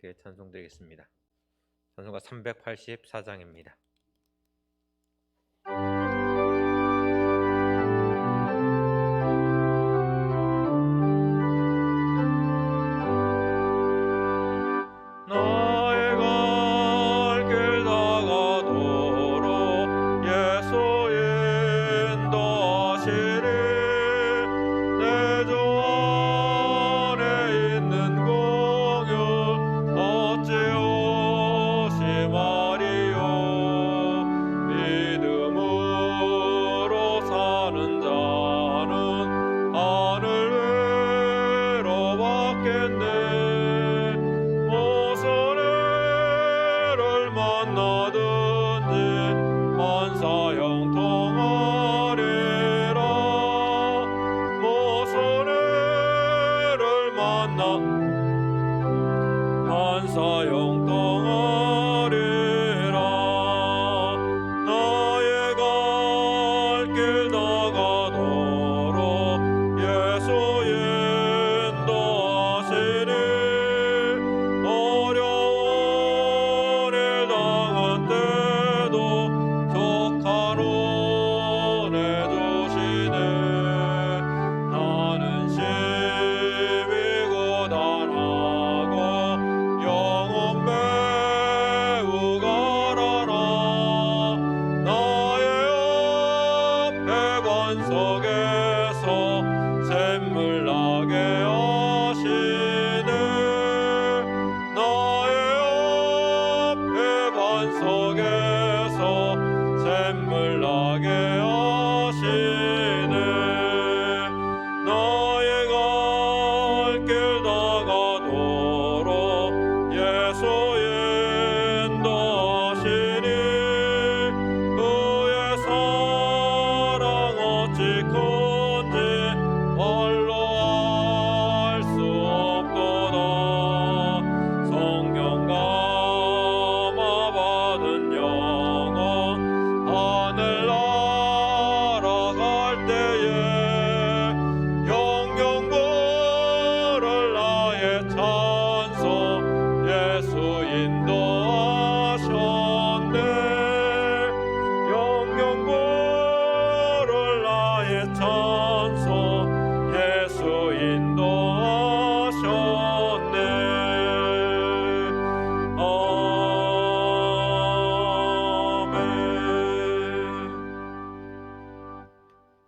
함께 찬송드리겠습니다. 찬송가 384장입니다.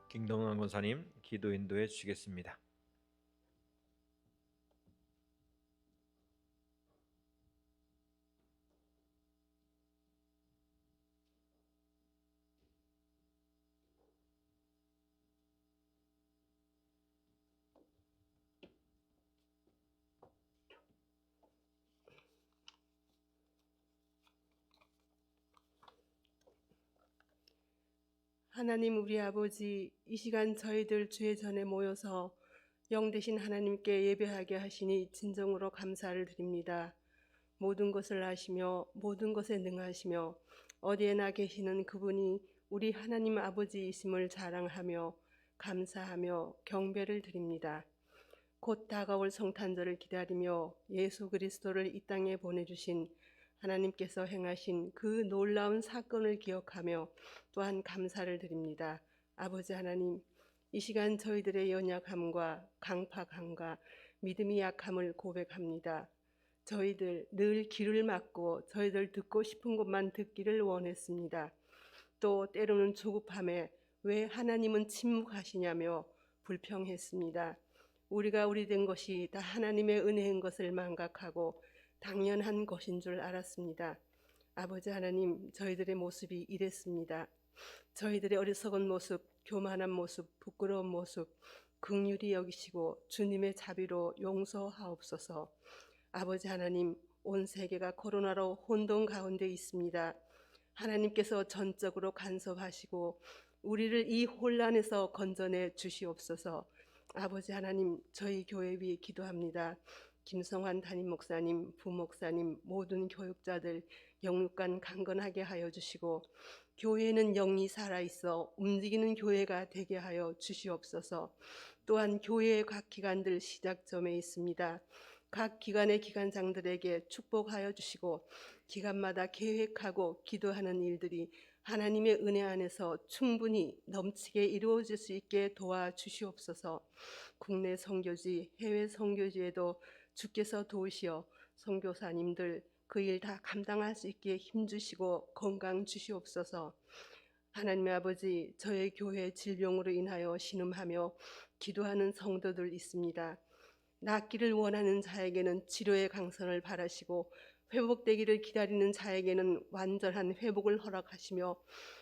김동원 권사님 기도 인도해 주시겠습니다. 하나님 우리 아버지, 이 시간 저희들 주의 전에 모여서 영 되신 하나님께 예배하게 하시니 진정으로 감사를 드립니다. 모든 것을 아시며 모든 것에 능하시며 어디에나 계시는 그분이 우리 하나님 아버지이심을 자랑하며 감사하며 경배를 드립니다. 곧 다가올 성탄절을 기다리며 예수 그리스도를 이 땅에 보내주신 하나님께서 행하신 그 놀라운 사건을 기억하며 또한 감사를 드립니다. 아버지 하나님, 이 시간 저희들의 연약함과 강팍함과 믿음이 약함을 고백합니다. 저희들 늘 귀를 막고 저희들 듣고 싶은 것만 듣기를 원했습니다. 또 때로는 조급함에 왜 하나님은 침묵하시냐며 불평했습니다. 우리가 우리 된 것이 다 하나님의 은혜인 것을 망각하고 당연한 것인 줄 알았습니다. 아버지 하나님, 저희들의 모습이 이랬습니다. 저희들의 어리석은 모습, 교만한 모습, 부끄러운 모습 긍휼히 여기시고 주님의 자비로 용서하옵소서. 아버지 하나님, 온 세계가 코로나로 혼돈 가운데 있습니다. 하나님께서 전적으로 간섭하시고 우리를 이 혼란에서 건져내 주시옵소서. 아버지 하나님, 저희 교회 위에 기도합니다. 김성환 담임 목사님, 부목사님, 모든 교육자들 영육간 강건하게 하여 주시고 교회는 영이 살아있어 움직이는 교회가 되게 하여 주시옵소서. 또한 교회의 각 기관들 시작점에 있습니다. 각 기관의 기관장들에게 축복하여 주시고 기관마다 계획하고 기도하는 일들이 하나님의 은혜 안에서 충분히 넘치게 이루어질 수 있게 도와주시옵소서. 국내 선교지, 해외 선교지에도 주께서 도우시어 선교사님들 그 일 다 감당할 수 있게 힘주시고 건강 주시옵소서. 하나님의 아버지, 저의 교회 질병으로 인하여 신음하며 기도하는 성도들 있습니다. 낫기를 원하는 자에게는 치료의 강선을 바라시고 회복되기를 기다리는 자에게는 완전한 회복을 허락하시며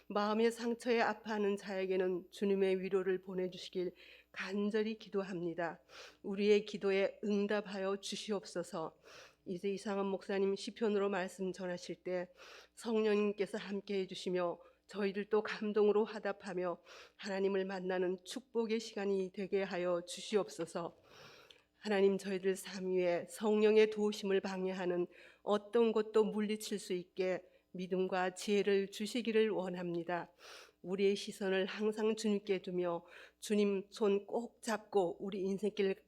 마음의 상처에 아파하는 자에게는 주님의 위로를 보내주시길 간절히 기도합니다. 우리의 기도에 응답하여 주시옵소서. 이제 이상한 목사님 시편으로 말씀 전하실 때 성령님께서 함께해 주시며 저희들도 감동으로 화답하며 하나님을 만나는 축복의 시간이 되게 하여 주시옵소서. 하나님, 저희들 삶 위에 성령의 도우심을 방해하는 어떤 것도 물리칠 수 있게 믿음과 지혜를 주시기를 원합니다. 우리의 시선을 항상 주님께 두며 주님 손 꼭 잡고 우리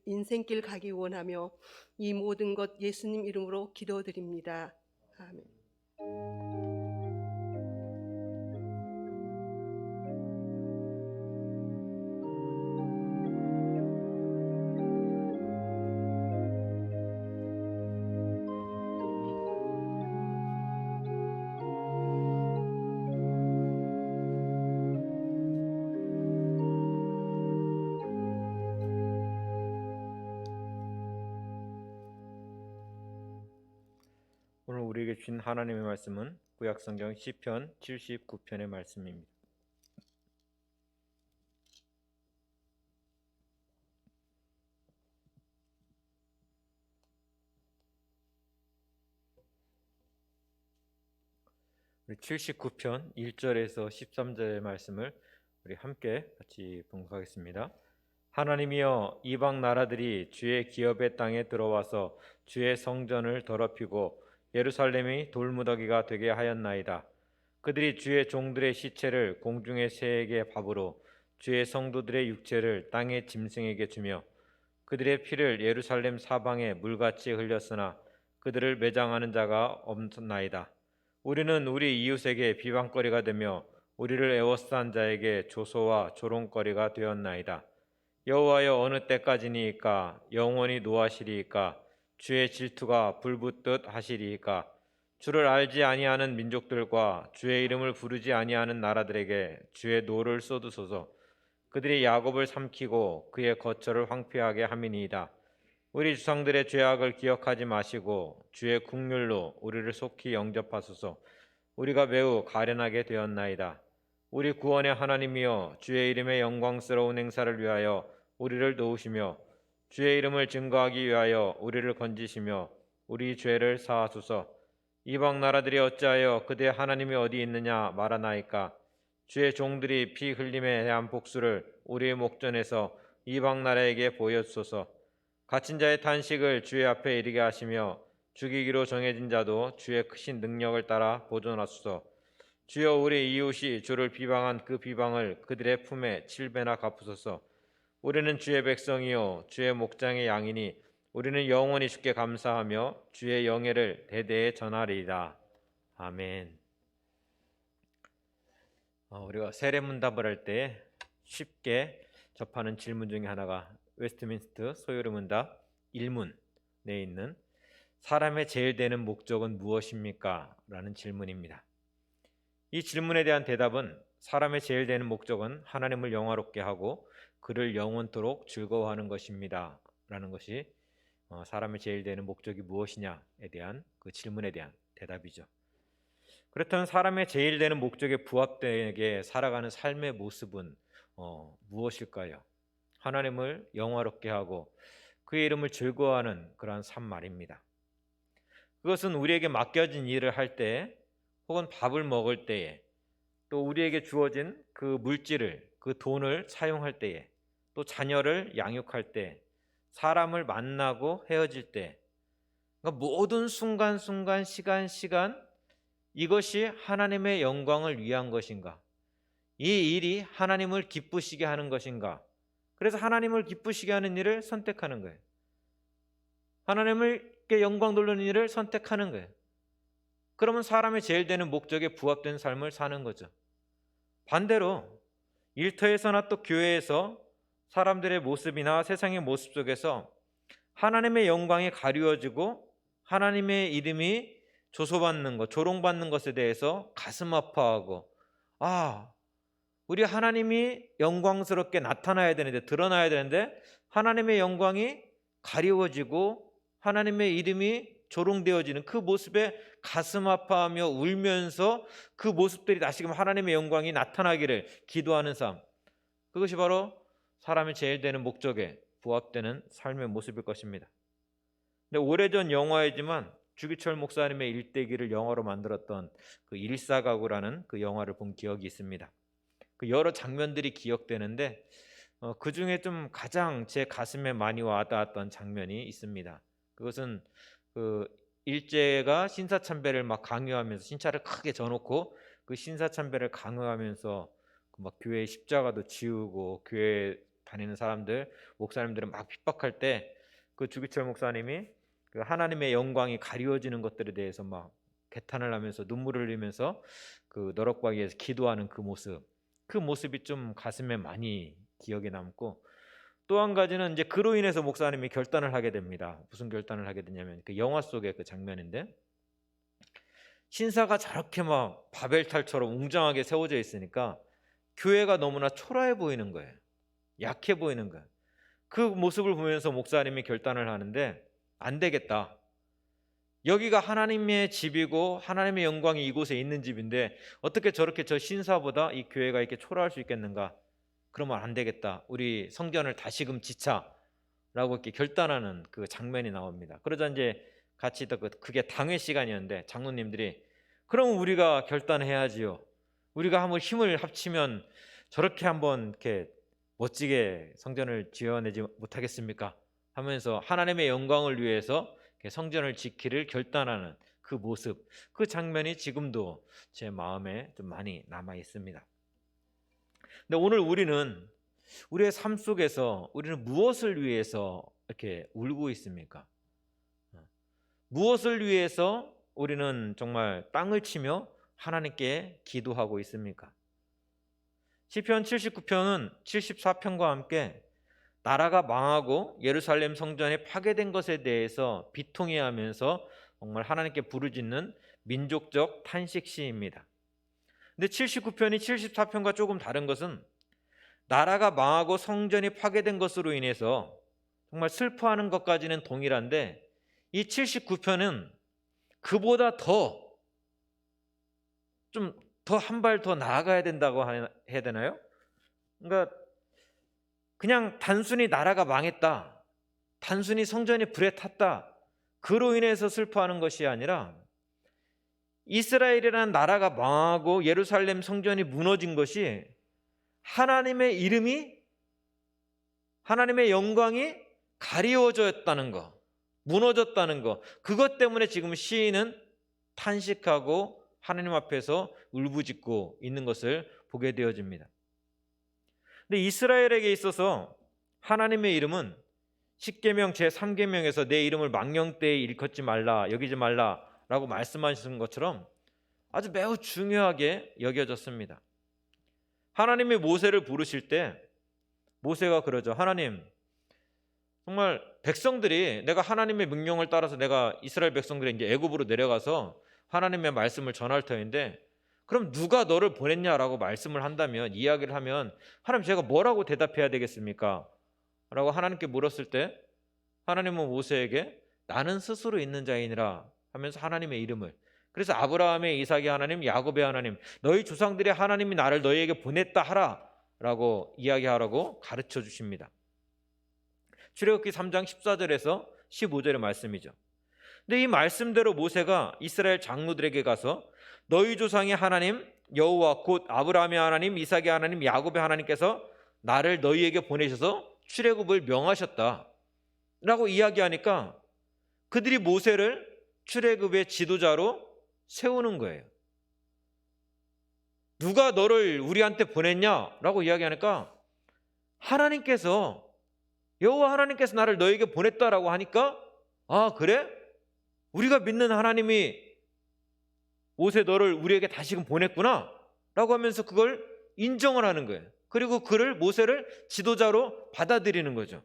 인생길 가기 원하며 이 모든 것 예수님 이름으로 기도드립니다. 아멘. 오늘 우리에게 주신 하나님의 말씀은 구약성경 시편 79편의 말씀입니다. 우리 79편 1절에서 13절의 말씀을 우리 함께 같이 봉독하겠습니다. 하나님이여, 이방 나라들이 주의 기업의 땅에 들어와서 주의 성전을 더럽히고 예루살렘이 돌무더기가 되게 하였나이다. 그들이 주의 종들의 시체를 공중의 새에게 밥으로 주의 성도들의 육체를 땅의 짐승에게 주며 그들의 피를 예루살렘 사방에 물같이 흘렸으나 그들을 매장하는 자가 없나이다. 우리는 우리 이웃에게 비방거리가 되며 우리를 애워싼 자에게 조소와 조롱거리가 되었나이다. 여호와여, 어느 때까지니이까? 영원히 노하시리이까? 주의 질투가 불붙듯 하시리이까? 주를 알지 아니하는 민족들과 주의 이름을 부르지 아니하는 나라들에게 주의 노를 쏟으소서. 그들이 야곱을 삼키고 그의 거처를 황폐하게 함이니이다. 우리 주상들의 죄악을 기억하지 마시고 주의 국률로 우리를 속히 영접하소서. 우리가 매우 가련하게 되었나이다. 우리 구원의 하나님이여, 주의 이름의 영광스러운 행사를 위하여 우리를 도우시며 주의 이름을 증거하기 위하여 우리를 건지시며 우리 죄를 사하소서. 이방 나라들이 어찌하여 그대 하나님이 어디 있느냐 말하나이까? 주의 종들이 피 흘림에 대한 복수를 우리의 목전에서 이방 나라에게 보여주소서. 갇힌 자의 탄식을 주의 앞에 이르게 하시며 죽이기로 정해진 자도 주의 크신 능력을 따라 보존하소서. 주여, 우리 이웃이 주를 비방한 그 비방을 그들의 품에 7배나 갚으소서. 우리는 주의 백성이요 주의 목장의 양이니 우리는 영원히 주께 감사하며 주의 영예를 대대에 전하리이다. 아멘. 우리가 세례문답을 할 때 쉽게 접하는 질문 중에 하나가 웨스트민스터 소요리 문답 1문에 있는 사람의 제일 되는 목적은 무엇입니까? 라는 질문입니다. 이 질문에 대한 대답은 사람의 제일 되는 목적은 하나님을 영화롭게 하고 그를 영원토록 즐거워하는 것입니다. 라는 것이 사람의 제일 되는 목적이 무엇이냐에 대한 그 질문에 대한 대답이죠. 그렇다면 사람의 제일 되는 목적에 부합되게 살아가는 삶의 모습은 무엇일까요? 하나님을 영화롭게 하고 그의 이름을 즐거워하는 그러한 삶 말입니다. 그것은 우리에게 맡겨진 일을 할 때, 혹은 밥을 먹을 때에, 또 우리에게 주어진 그 물질을, 그 돈을 사용할 때에, 또 자녀를 양육할 때, 사람을 만나고 헤어질 때, 그러니까 모든 순간순간, 시간 이것이 하나님의 영광을 위한 것인가? 이 일이 하나님을 기쁘시게 하는 것인가? 그래서 하나님을 기쁘시게 하는 일을 선택하는 거예요. 하나님께 영광 돌리는 일을 선택하는 거예요. 그러면 사람이 제일 되는 목적에 부합된 삶을 사는 거죠. 반대로 일터에서나 또 교회에서 사람들의 모습이나 세상의 모습 속에서 하나님의 영광이 가리워지고 하나님의 이름이 조소받는 것, 조롱받는 것에 대해서 가슴 아파하고, 우리 하나님이 영광스럽게 나타나야 되는데, 드러나야 되는데 하나님의 영광이 가리워지고 하나님의 이름이 조롱되어지는 그 모습에 가슴 아파하며 울면서 그 모습들이 다시금 하나님의 영광이 나타나기를 기도하는 삶, 그것이 바로 사람이 제일 되는 목적에 부합되는 삶의 모습일 것입니다. 근데 오래전 영화이지만 주기철 목사님의 일대기를 영화로 만들었던 그 일사가구라는 그 영화를 본 기억이 있습니다. 그 여러 장면들이 기억되는데 그 중에 좀 가장 제 가슴에 많이 와닿았던 장면이 있습니다. 그것은 그 일제가 신사참배를 막 강요하면서 신차를 크게 져놓고 그 신사참배를 강요하면서 막 교회 십자가도 지우고 교회 다니는 사람들, 목사님들은 막 핍박할 때 그 주기철 목사님이 그 하나님의 영광이 가리워지는 것들에 대해서 막 개탄을 하면서 눈물을 흘리면서 그 너럭바위에서 기도하는 그 모습이 좀 가슴에 많이 기억에 남고, 또 한 가지는 이제 그로 인해서 목사님이 결단을 하게 됩니다. 무슨 결단을 하게 되냐면 그 영화 속의 그 장면인데, 신사가 저렇게 막 바벨탑처럼 웅장하게 세워져 있으니까 교회가 너무나 초라해 보이는 거예요. 약해 보이는 거예요. 그 모습을 보면서 목사님이 결단을 하는데, 안 되겠다. 여기가 하나님의 집이고 하나님의 영광이 이곳에 있는 집인데 어떻게 저렇게 저 신사보다 이 교회가 이렇게 초라할 수 있겠는가? 그러면 안 되겠다. 우리 성전을 다시금 지차라고 이렇게 결단하는 그 장면이 나옵니다. 그러자 이제 같이 그게 당회 시간이었는데 장로님들이, 그럼 우리가 결단해야지요. 우리가 한번 힘을 합치면 저렇게 한번 이렇게 멋지게 성전을 지어내지 못하겠습니까? 하면서 하나님의 영광을 위해서 성전을 지키를 결단하는 그 모습, 그 장면이 지금도 제 마음에 좀 많이 남아 있습니다. 근데 오늘 우리의 삶 속에서 우리는 무엇을 위해서 이렇게 울고 있습니까? 무엇을 위해서 우리는 정말 땅을 치며 하나님께 기도하고 있습니까? 시편 79편은 74편과 함께 나라가 망하고 예루살렘 성전이 파괴된 것에 대해서 비통해하면서 정말 하나님께 부르짖는 민족적 탄식 시입니다. 근데 79편이 74편과 조금 다른 것은 나라가 망하고 성전이 파괴된 것으로 인해서 정말 슬퍼하는 것까지는 동일한데, 이 79편은 그보다 한 발 더 나아가야 된다고 해야 되나요? 그러니까 그냥 단순히 나라가 망했다, 단순히 성전이 불에 탔다, 그로 인해서 슬퍼하는 것이 아니라 이스라엘이라는 나라가 망하고 예루살렘 성전이 무너진 것이 하나님의 이름이, 하나님의 영광이 가리워졌다는 것, 무너졌다는 것, 그것 때문에 지금 시인은 탄식하고 하나님 앞에서 울부짖고 있는 것을 보게 되어집니다. 근데 이스라엘에게 있어서 하나님의 이름은 십계명 제3계명에서 내 이름을 망령되이 일컫지 말라, 여기지 말라라고 말씀하신 것처럼 아주 매우 중요하게 여겨졌습니다. 하나님이 모세를 부르실 때 모세가 그러죠. 하나님, 정말 백성들이, 내가 하나님의 명령을 따라서 내가 이스라엘 백성들이 이제 애굽으로 내려가서 하나님의 말씀을 전할 터인데, 그럼 누가 너를 보냈냐라고 말씀을 한다면, 이야기를 하면 하나님 제가 뭐라고 대답해야 되겠습니까? 라고 하나님께 물었을 때 하나님은 모세에게 나는 스스로 있는 자이니라 하면서 하나님의 이름을, 그래서 아브라함의, 이삭의 하나님, 야곱의 하나님, 너희 조상들의 하나님이 나를 너희에게 보냈다 하라 라고 이야기하라고 가르쳐 주십니다. 출애굽기 3장 14절에서 15절의 말씀이죠. 근데 이 말씀대로 모세가 이스라엘 장로들에게 가서 너희 조상의 하나님 여호와 곧 아브라함의 하나님, 이삭의 하나님, 야곱의 하나님께서 나를 너희에게 보내셔서 출애굽을 명하셨다 라고 이야기하니까 그들이 모세를 출애굽의 지도자로 세우는 거예요. 누가 너를 우리한테 보냈냐라고 이야기하니까 하나님께서, 여호와 하나님께서 나를 너에게 보냈다라고 하니까 아, 그래? 우리가 믿는 하나님이 모세 너를 우리에게 다시금 보냈구나 라고 하면서 그걸 인정을 하는 거예요. 그리고 그를 모세를 지도자로 받아들이는 거죠.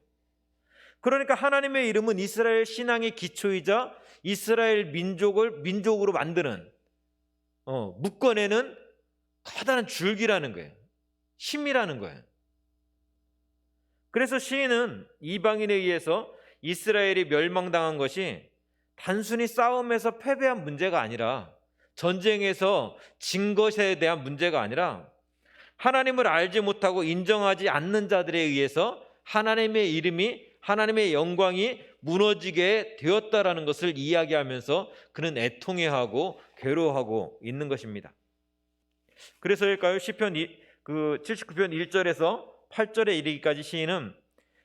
그러니까 하나님의 이름은 이스라엘 신앙의 기초이자 이스라엘 민족을 민족으로 만드는 묶어내는 커다란 줄기라는 거예요. 힘이라는 거예요. 그래서 시인은 이방인에 의해서 이스라엘이 멸망당한 것이 단순히 싸움에서 패배한 문제가 아니라, 전쟁에서 진 것에 대한 문제가 아니라, 하나님을 알지 못하고 인정하지 않는 자들에 의해서 하나님의 이름이, 하나님의 영광이 무너지게 되었다라는 것을 이야기하면서 그는 애통해하고 괴로워하고 있는 것입니다. 그래서일까요? 시편 79편 1절에서 8절에 이르기까지 시인은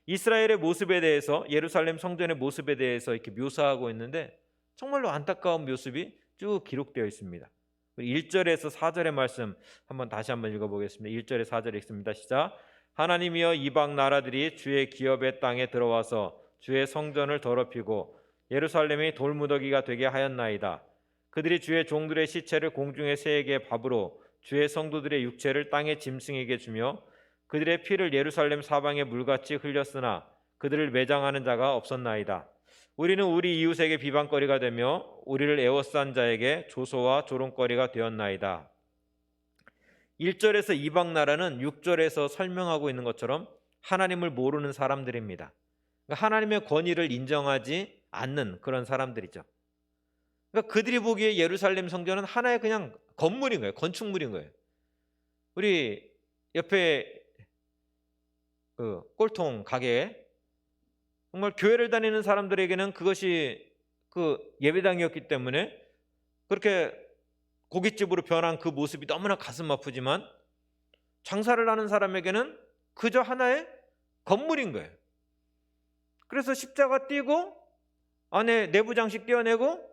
이스라엘의 모습에 대해서, 예루살렘 성전의 모습에 대해서 이렇게 묘사하고 있는데 정말로 안타까운 모습이 쭉 기록되어 있습니다. 1절에서 4절의 말씀 다시 한번 읽어보겠습니다. 1절에 4절 읽습니다. 시작. 하나님이여 이방 나라들이 주의 기업의 땅에 들어와서 주의 성전을 더럽히고 예루살렘이 돌무더기가 되게 하였나이다. 그들이 주의 종들의 시체를 공중의 새에게 밥으로 주의 성도들의 육체를 땅의 짐승에게 주며 그들의 피를 예루살렘 사방에 물같이 흘렸으나 그들을 매장하는 자가 없었나이다. 우리는 우리 이웃에게 비방거리가 되며 우리를 애워싼 자에게 조소와 조롱거리가 되었나이다. 1절에서 이방 나라는 6절에서 설명하고 있는 것처럼 하나님을 모르는 사람들입니다. 그러니까 하나님의 권위를 인정하지 않는 그런 사람들이죠. 그러니까 그들이 보기에 예루살렘 성전은 하나의 그냥 건물인 거예요. 건축물인 거예요. 우리 옆에 그 꼴통 가게에 정말 교회를 다니는 사람들에게는 그것이 그 예배당이었기 때문에 그렇게 고깃집으로 변한 그 모습이 너무나 가슴 아프지만, 장사를 하는 사람에게는 그저 하나의 건물인 거예요. 그래서 십자가 띄고 안에 내부 장식 떼어내고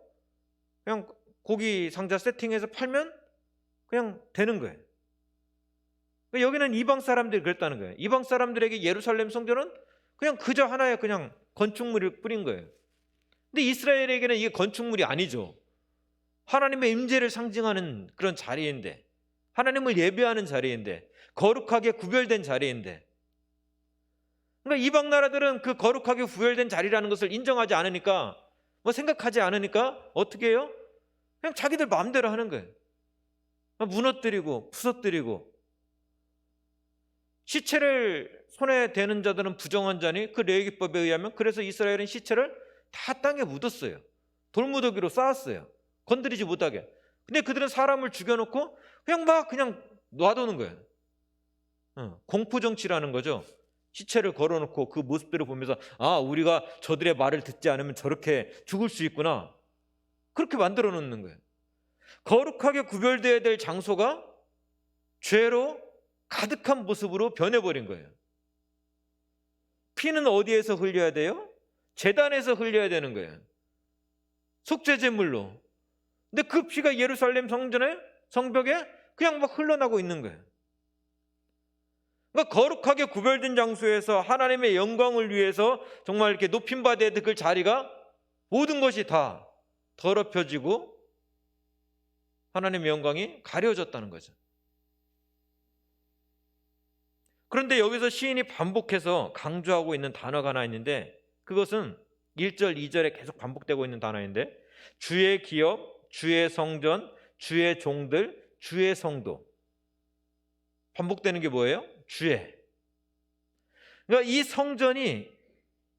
그냥 고기 상자 세팅해서 팔면 그냥 되는 거예요. 여기는 이방 사람들이 그랬다는 거예요. 이방 사람들에게 예루살렘 성전은 그냥 그저 하나의 그냥 건축물일 뿐인 거예요. 근데 이스라엘에게는 이게 건축물이 아니죠. 하나님의 임재를 상징하는 그런 자리인데, 하나님을 예배하는 자리인데, 거룩하게 구별된 자리인데, 그러니까 이방 나라들은 그 거룩하게 구별된 자리라는 것을 인정하지 않으니까, 생각하지 않으니까 어떻게 해요? 그냥 자기들 마음대로 하는 거예요. 무너뜨리고 부서뜨리고, 시체를 손에 대는 자들은 부정한 자니 그 레위기법에 의하면, 그래서 이스라엘은 시체를 다 땅에 묻었어요. 돌무더기로 쌓았어요. 건드리지 못하게. 근데 그들은 사람을 죽여놓고 그냥 놔두는 거예요. 공포정치라는 거죠. 시체를 걸어놓고 그 모습들을 보면서 우리가 저들의 말을 듣지 않으면 저렇게 죽을 수 있구나, 그렇게 만들어 놓는 거예요. 거룩하게 구별되어야 될 장소가 죄로 가득한 모습으로 변해버린 거예요. 피는 어디에서 흘려야 돼요? 제단에서 흘려야 되는 거예요. 속죄제물로. 근데 그 피가 예루살렘 성전의 성벽에 그냥 막 흘러나고 있는 거예요. 그러니까 거룩하게 구별된 장소에서 하나님의 영광을 위해서 정말 이렇게 높임받아야 될 그 자리가 모든 것이 다 더럽혀지고 하나님의 영광이 가려졌다는 거죠. 그런데 여기서 시인이 반복해서 강조하고 있는 단어가 하나 있는데, 그것은 1절, 2절에 계속 반복되고 있는 단어인데, 주의 기업, 주의 성전, 주의 종들, 주의 성도. 반복되는 게 뭐예요? 주의. 그러니까 이 성전이,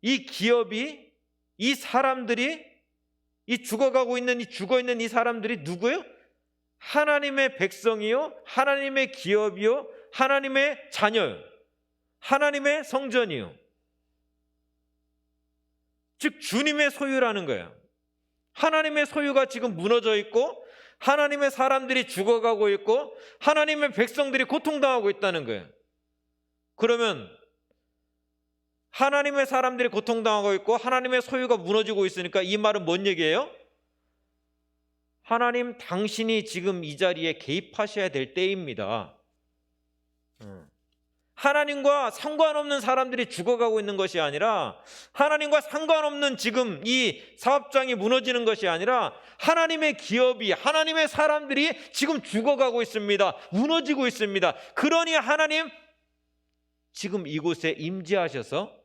이 기업이, 이 사람들이, 이 죽어있는 이 사람들이 누구예요? 하나님의 백성이요, 하나님의 기업이요, 하나님의 자녀요, 하나님의 성전이요. 즉 주님의 소유라는 거예요. 하나님의 소유가 지금 무너져 있고, 하나님의 사람들이 죽어가고 있고, 하나님의 백성들이 고통당하고 있다는 거예요. 그러면 하나님의 사람들이 고통당하고 있고 하나님의 소유가 무너지고 있으니까 이 말은 뭔 얘기예요? 하나님 당신이 지금 이 자리에 개입하셔야 될 때입니다. 하나님과 상관없는 사람들이 죽어가고 있는 것이 아니라, 하나님과 상관없는 지금 이 사업장이 무너지는 것이 아니라, 하나님의 기업이, 하나님의 사람들이 지금 죽어가고 있습니다. 무너지고 있습니다. 그러니 하나님 지금 이곳에 임재하셔서,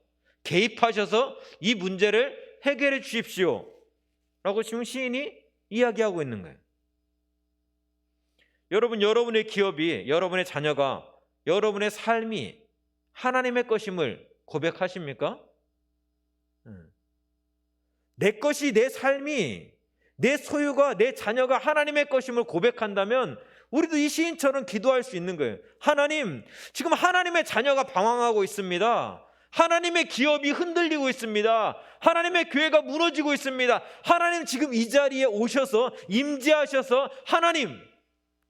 개입하셔서 이 문제를 해결해 주십시오 라고 지금 시인이 이야기하고 있는 거예요. 여러분, 여러분의 기업이, 여러분의 자녀가, 여러분의 삶이 하나님의 것임을 고백하십니까? 내 것이, 내 삶이, 내 소유가, 내 자녀가 하나님의 것임을 고백한다면 우리도 이 시인처럼 기도할 수 있는 거예요. 하나님, 지금 하나님의 자녀가 방황하고 있습니다. 하나님의 기업이 흔들리고 있습니다. 하나님의 교회가 무너지고 있습니다. 하나님 지금 이 자리에 오셔서 임재하셔서 하나님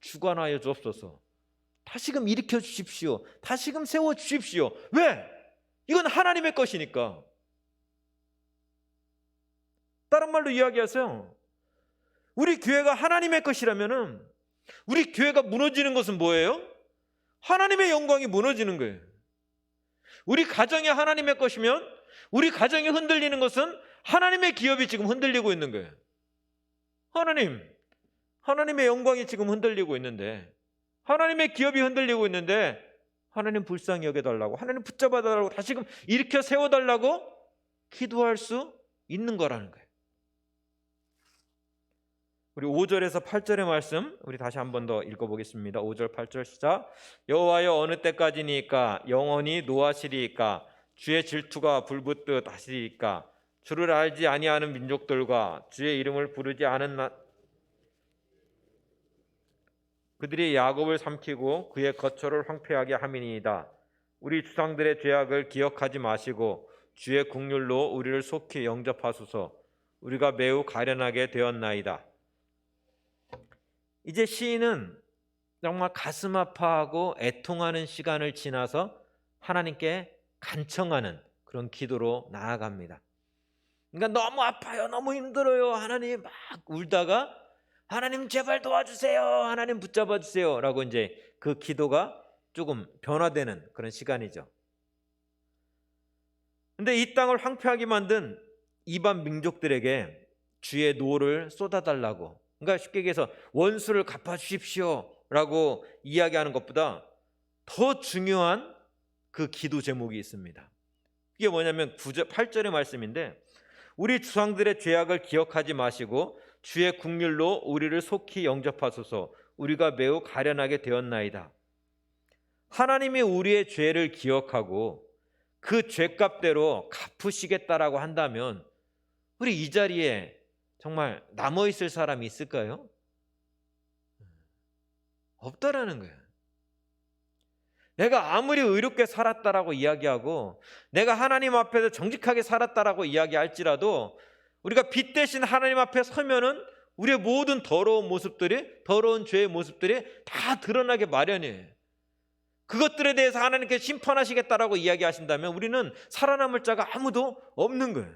주관하여 주옵소서. 다시금 일으켜 주십시오. 다시금 세워 주십시오. 왜? 이건 하나님의 것이니까. 다른 말로 이야기하세요. 우리 교회가 하나님의 것이라면은 우리 교회가 무너지는 것은 뭐예요? 하나님의 영광이 무너지는 거예요. 우리 가정이 하나님의 것이면 우리 가정이 흔들리는 것은 하나님의 기업이 지금 흔들리고 있는 거예요. 하나님의 영광이 지금 흔들리고 있는데, 하나님의 기업이 흔들리고 있는데 하나님 불쌍히 여겨달라고, 하나님 붙잡아달라고, 다시금 일으켜 세워달라고 기도할 수 있는 거라는 거예요. 우리 5절에서 8절의 말씀 우리 다시 한 번 더 읽어보겠습니다. 5절 8절 시작. 여호와여, 어느 때까지니까 영원히 노하시리이까? 주의 질투가 불붙듯 하시리이까? 주를 알지 아니하는 민족들과 주의 이름을 부르지 않은 그들이 야곱을 삼키고 그의 거처를 황폐하게 함이니이다. 우리 주상들의 죄악을 기억하지 마시고 주의 국률로 우리를 속히 영접하소서. 우리가 매우 가련하게 되었나이다. 이제 시인은 정말 가슴 아파하고 애통하는 시간을 지나서 하나님께 간청하는 그런 기도로 나아갑니다. 그러니까 너무 아파요, 너무 힘들어요, 하나님 막 울다가 하나님 제발 도와주세요, 하나님 붙잡아 주세요 라고 이제 그 기도가 조금 변화되는 그런 시간이죠. 근데 이 땅을 황폐하게 만든 이방 민족들에게 주의 노를 쏟아달라고, 그러니까 쉽게 얘기해서 원수를 갚아주십시오 라고 이야기하는 것보다 더 중요한 그 기도 제목이 있습니다. 이게 뭐냐면 9절, 8절의 말씀인데, 우리 주상들의 죄악을 기억하지 마시고 주의 국률로 우리를 속히 영접하소서. 우리가 매우 가련하게 되었나이다. 하나님이 우리의 죄를 기억하고 그 죄값대로 갚으시겠다라고 한다면 우리 이 자리에 정말 남아있을 사람이 있을까요? 없다라는 거예요. 내가 아무리 의롭게 살았다라고 이야기하고 내가 하나님 앞에서 정직하게 살았다라고 이야기할지라도 우리가 빛 대신 하나님 앞에 서면은 우리의 모든 더러운 모습들이, 더러운 죄의 모습들이 다 드러나게 마련이에요. 그것들에 대해서 하나님께 심판하시겠다라고 이야기하신다면 우리는 살아남을 자가 아무도 없는 거예요.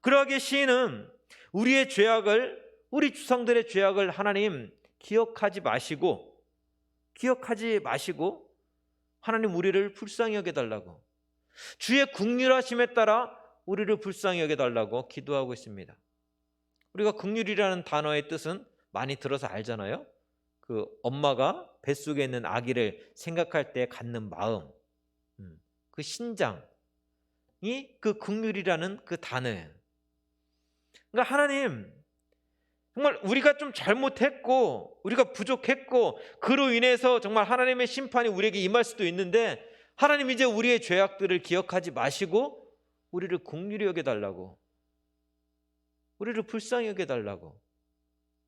그러하기에 시인은 우리의 죄악을, 우리 주상들의 죄악을 하나님 기억하지 마시고 하나님 우리를 불쌍히 여겨달라고, 주의 긍휼하심에 따라 우리를 불쌍히 여겨달라고 기도하고 있습니다. 우리가 긍휼이라는 단어의 뜻은 많이 들어서 알잖아요. 그 엄마가 뱃속에 있는 아기를 생각할 때 갖는 마음, 그 신장이 그 긍휼이라는 그 단어예요. 그러니까 하나님, 정말 우리가 좀 잘못했고 우리가 부족했고 그로 인해서 정말 하나님의 심판이 우리에게 임할 수도 있는데, 하나님 이제 우리의 죄악들을 기억하지 마시고 우리를 긍휼히 여겨달라고, 우리를 불쌍히 여겨달라고,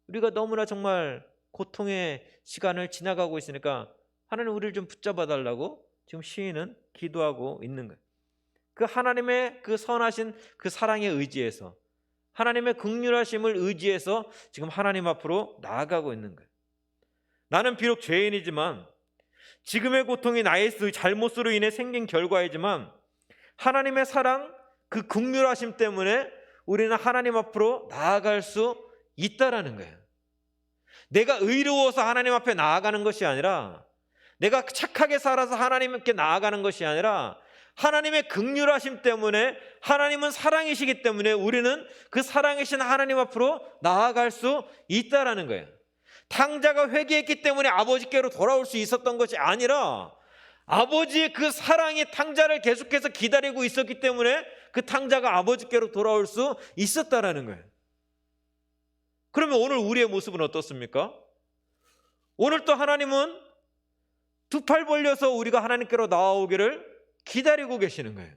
우리가 너무나 정말 고통의 시간을 지나가고 있으니까 하나님 우리를 좀 붙잡아 달라고 지금 시인은 기도하고 있는 거예요. 그 하나님의 그 선하신 그 사랑에 의지해서, 하나님의 긍휼하심을 의지해서 지금 하나님 앞으로 나아가고 있는 거예요. 나는 비록 죄인이지만, 지금의 고통이 나의 잘못으로 인해 생긴 결과이지만 하나님의 사랑, 그 긍휼하심 때문에 우리는 하나님 앞으로 나아갈 수 있다라는 거예요. 내가 의로워서 하나님 앞에 나아가는 것이 아니라 내가 착하게 살아서 하나님께 나아가는 것이 아니라 하나님의 긍휼하심 때문에, 하나님은 사랑이시기 때문에 우리는 그 사랑이신 하나님 앞으로 나아갈 수 있다라는 거예요. 탕자가 회개했기 때문에 아버지께로 돌아올 수 있었던 것이 아니라 아버지의 그 사랑이 탕자를 계속해서 기다리고 있었기 때문에 그 탕자가 아버지께로 돌아올 수 있었다라는 거예요. 그러면 오늘 우리의 모습은 어떻습니까? 오늘 또 하나님은 두 팔 벌려서 우리가 하나님께로 나아오기를 기다리고 계시는 거예요.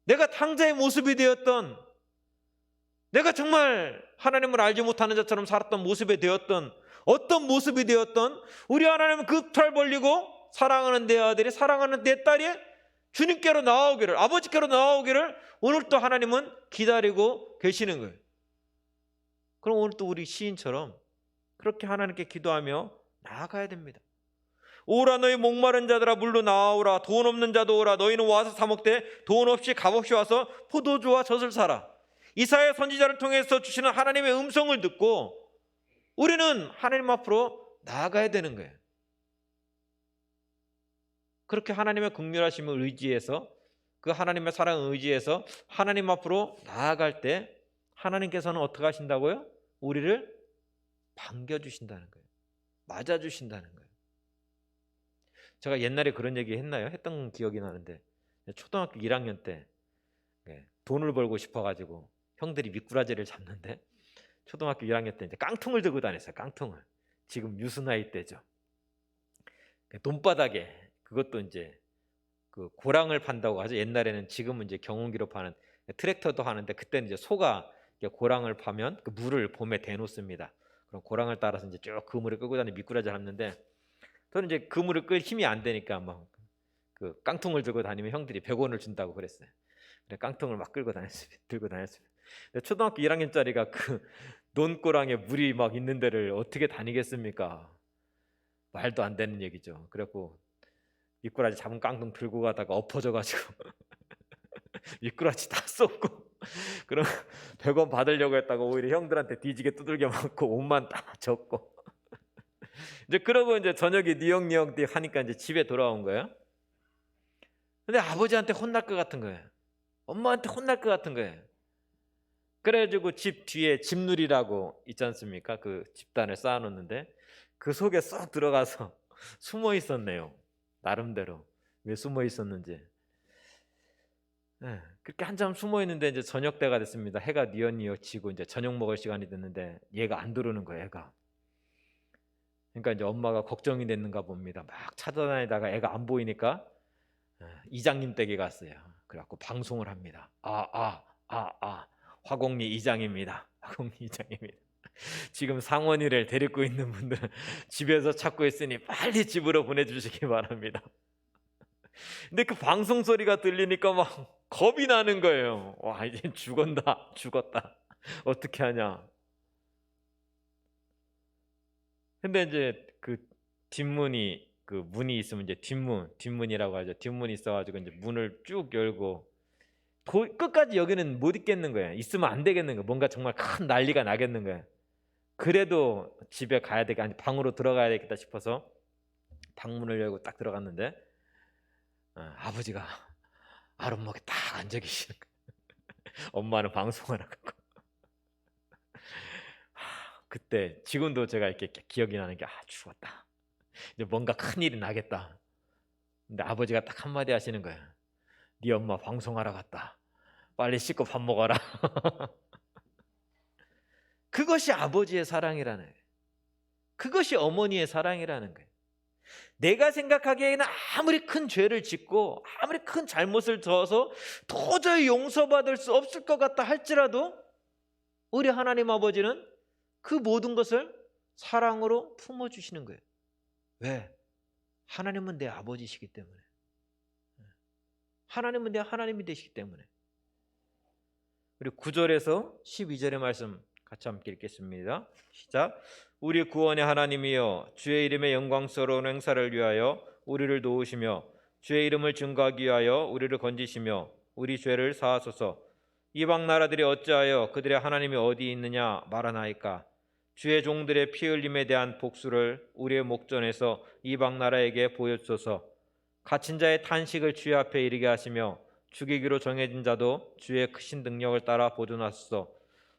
내가 탕자의 모습이 되었던, 내가 정말 하나님을 알지 못하는 자처럼 살았던 모습이 되었던, 어떤 모습이 되었던 우리 하나님은 그 팔 벌리고 사랑하는 내 아들이, 사랑하는 내 딸이 주님께로 나아오기를, 아버지께로 나아오기를 오늘 또 하나님은 기다리고 계시는 거예요. 그럼 오늘 또 우리 시인처럼 그렇게 하나님께 기도하며 나아가야 됩니다. 오라 너희 목마른 자들아 물로 나아오라. 돈 없는 자도 오라. 너희는 와서 사 먹되 돈 없이 값없이 와서 포도주와 젖을 사라. 이사야 선지자를 통해서 주시는 하나님의 음성을 듣고 우리는 하나님 앞으로 나아가야 되는 거예요. 그렇게 하나님의 긍휼하심을 의지해서, 그 하나님의 사랑을 의지해서 하나님 앞으로 나아갈 때 하나님께서는 어떻게 하신다고요? 우리를 반겨주신다는 거예요. 맞아주신다는 거예요. 제가 옛날에 그런 얘기 했나요? 했던 기억이 나는데, 초등학교 1학년 때 돈을 벌고 싶어가지고 형들이 미꾸라지를 잡는데, 초등학교 1학년 때 이제 깡통을 들고 다녔어요. 깡통을. 지금 유수나이 때죠. 돈바닥에, 그것도 이제 그 고랑을 판다고 하죠. 옛날에는, 지금은 이제 경운기로 파는 트랙터도 하는데, 그때는 이제 소가 고랑을 파면 그 물을 봄에 대놓습니다. 그럼 고랑을 따라서 이제 쭉 그물을 끌고 다니는 미꾸라지를 잡는데, 저는 이제 그물을 끌 힘이 안 되니까 막 그 깡통을 들고 다니면 형들이 100원을 준다고 그랬어요. 그래 깡통을 막 끌고 다녔습니다. 들고 다녔습니다. 초등학교 1학년짜리가 그 논고랑에 물이 막 있는 데를 어떻게 다니겠습니까? 말도 안 되는 얘기죠. 그래갖고 미꾸라지 잡은 깡통 들고 가다가 엎어져가지고 미꾸라지 다 쏟고, 그럼 100원 받으려고 했다가 오히려 형들한테 뒤지게 두들겨 맞고 옷만 다 젖고. 이제 그러고 이제 저녁에 니역니역 하니까 이제 집에 돌아온 거예요. 근데 아버지한테 혼날 것 같은 거예요. 엄마한테 혼날 것 같은 거예요. 그래가지고 집 뒤에 집누리라고 있지 않습니까? 그 집단을 쌓아놓는데 그 속에 쏙 들어가서 숨어 있었네요. 나름대로. 왜 숨어 있었는지. 그렇게 한참 숨어 있는데 이제 저녁 때가 됐습니다. 해가 뉘엿뉘엿 지고 이제 저녁 먹을 시간이 됐는데 얘가 안 들어오는 거예요. 애가. 그러니까 이제 엄마가 걱정이 됐는가 봅니다. 막 찾아다니다가 애가 안 보이니까 이장님 댁에 갔어요. 그래갖고 방송을 합니다. 화곡리 이장입니다. 화곡리 이장입니다. 지금 상원이를 데리고 있는 분들은 집에서 찾고 있으니 빨리 집으로 보내주시기 바랍니다. 근데 그 방송 소리가 들리니까 막 겁이 나는 거예요. 와, 이제 죽었다. 어떻게 하냐. 근데 이제 그 뒷문이, 그 문이 있으면 이제 뒷문이라고 하죠. 뒷문이 있어가지고 이제 문을 쭉 열고 끝까지 여기는 못 있겠는 거예요. 있으면 안 되겠는 거예요. 뭔가 정말 큰 난리가 나겠는 거예요. 그래도 집에 가야 되겠다, 아니 방으로 들어가야 되겠다 싶어서 방문을 열고 딱 들어갔는데 아버지가 아랫목에 딱 앉아 계시는 거예요. 엄마는 방송을 하고. 그때 지금도 제가 이렇게 기억이 나는 게, 죽었다. 이제 뭔가 큰일이 나겠다. 근데 아버지가 딱 한마디 하시는 거예요. 네 엄마 방송하러 갔다. 빨리 씻고 밥 먹어라. 그것이 아버지의 사랑이라는 거예요. 그것이 어머니의 사랑이라는 거예요. 내가 생각하기에는 아무리 큰 죄를 짓고 아무리 큰 잘못을 저어서 도저히 용서받을 수 없을 것 같다 할지라도 우리 하나님 아버지는 그 모든 것을 사랑으로 품어주시는 거예요. 왜? 하나님은 내 아버지시기 때문에. 하나님은 내 하나님이 되시기 때문에. 우리 9절에서 12절의 말씀 같이 함께 읽겠습니다. 시작. 우리 구원의 하나님이여, 주의 이름의 영광스러운 행사를 위하여 우리를 도우시며 주의 이름을 증거하기 위하여 우리를 건지시며 우리 죄를 사하소서. 이방 나라들이 어찌하여 그들의 하나님이 어디 있느냐 말하나이까. 주의 종들의 피 흘림에 대한 복수를 우리의 목전에서 이방 나라에게 보여주소서. 갇힌 자의 탄식을 주의 앞에 이르게 하시며 죽이기로 정해진 자도 주의 크신 능력을 따라 보존하소서.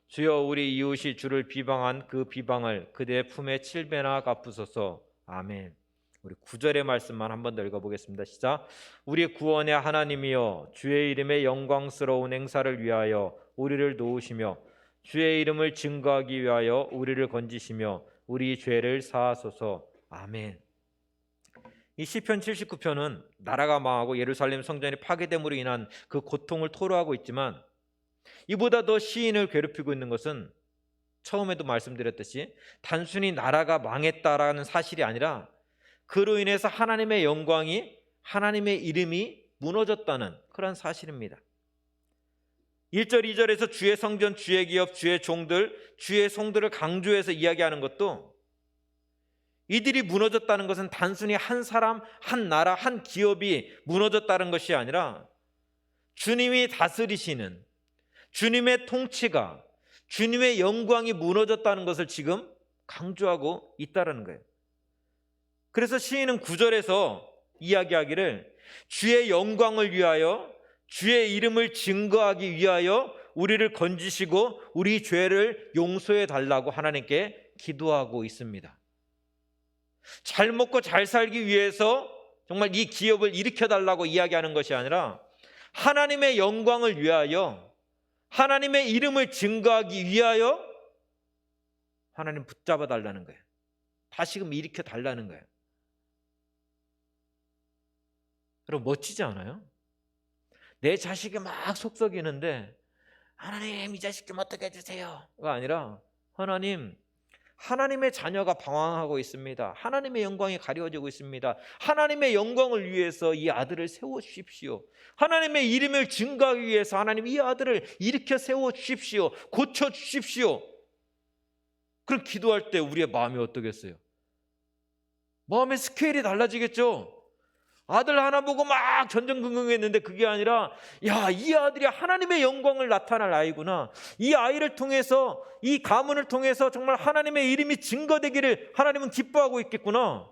주여, 우리 이웃이 주를 비방한 그 비방을 그대의 품에 7배나 갚으소서. 아멘. 우리 9절의 말씀만 한 번 더 읽어보겠습니다. 시작. 우리 구원의 하나님이여, 주의 이름의 영광스러운 행사를 위하여 우리를 도우시며 주의 이름을 증거하기 위하여 우리를 건지시며 우리 죄를 사하소서. 아멘. 이 시편 79편은 나라가 망하고 예루살렘 성전이 파괴됨으로 인한 그 고통을 토로하고 있지만, 이보다 더 시인을 괴롭히고 있는 것은 처음에도 말씀드렸듯이 단순히 나라가 망했다라는 사실이 아니라 그로 인해서 하나님의 영광이, 하나님의 이름이 무너졌다는 그런 사실입니다. 1절 2절에서 주의 성전, 주의 기업, 주의 종들, 주의 성들을 강조해서 이야기하는 것도 이들이 무너졌다는 것은 단순히 한 사람, 한 나라, 한 기업이 무너졌다는 것이 아니라 주님이 다스리시는 주님의 통치가, 주님의 영광이 무너졌다는 것을 지금 강조하고 있다는 거예요. 그래서 시인은 9절에서 이야기하기를 주의 영광을 위하여, 주의 이름을 증거하기 위하여 우리를 건지시고 우리 죄를 용서해 달라고 하나님께 기도하고 있습니다. 잘 먹고 잘 살기 위해서 정말 이 기업을 일으켜 달라고 이야기하는 것이 아니라 하나님의 영광을 위하여, 하나님의 이름을 증거하기 위하여 하나님 붙잡아 달라는 거예요. 다시금 일으켜 달라는 거예요. 여러분, 멋지지 않아요? 내 자식이 막 속썩이는데 하나님, 이 자식 좀 어떻게 해주세요가 아니라 하나님의 자녀가 방황하고 있습니다. 하나님의 영광이 가려지고 있습니다. 하나님의 영광을 위해서 이 아들을 세워주십시오. 하나님의 이름을 증거하기 위해서 하나님 이 아들을 일으켜 세워주십시오. 고쳐주십시오. 그럼 기도할 때 우리의 마음이 어떠겠어요? 마음의 스케일이 달라지겠죠. 아들 하나 보고 막 전전긍긍했는데 그게 아니라, 야, 이 아들이 하나님의 영광을 나타날 아이구나. 이 아이를 통해서, 이 가문을 통해서 정말 하나님의 이름이 증거되기를 하나님은 기뻐하고 있겠구나.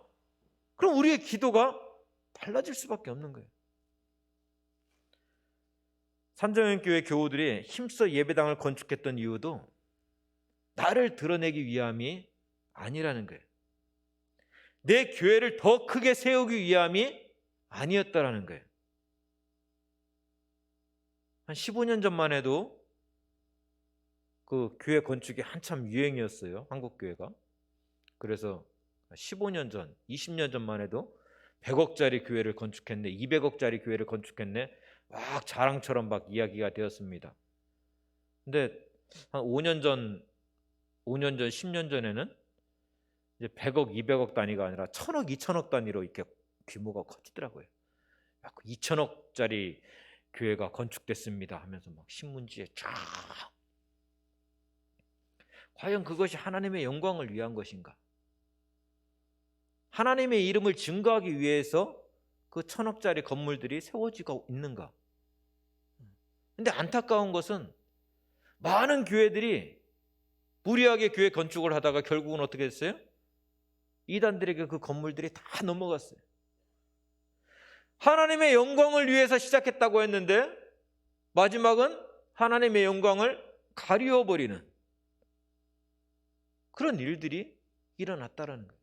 그럼 우리의 기도가 달라질 수밖에 없는 거예요. 산정연교회 교우들이 힘써 예배당을 건축했던 이유도 나를 드러내기 위함이 아니라는 거예요. 내 교회를 더 크게 세우기 위함이 아니었다라는 거예요. 한 15년 전만 해도 그 교회 건축이 한참 유행이었어요. 한국 교회가. 그래서 15년 전, 20년 전만 해도 100억짜리 교회를 건축했네, 200억짜리 교회를 건축했네, 막 자랑처럼 막 이야기가 되었습니다. 근데 한 5년 전, 10년 전에는 이제 100억, 200억 단위가 아니라 1000억, 2000억 단위로 이렇게 규모가 커지더라고요. 2000억짜리 교회가 건축됐습니다 하면서 막 신문지에 쫙. 과연 그것이 하나님의 영광을 위한 것인가? 하나님의 이름을 증거하기 위해서 그 1000억짜리 건물들이 세워지고 있는가? 근데 안타까운 것은 많은 교회들이 무리하게 교회 건축을 하다가 결국은 어떻게 됐어요? 이단들에게 그 건물들이 다 넘어갔어요. 하나님의 영광을 위해서 시작했다고 했는데 마지막은 하나님의 영광을 가리워버리는 그런 일들이 일어났다라는 거예요.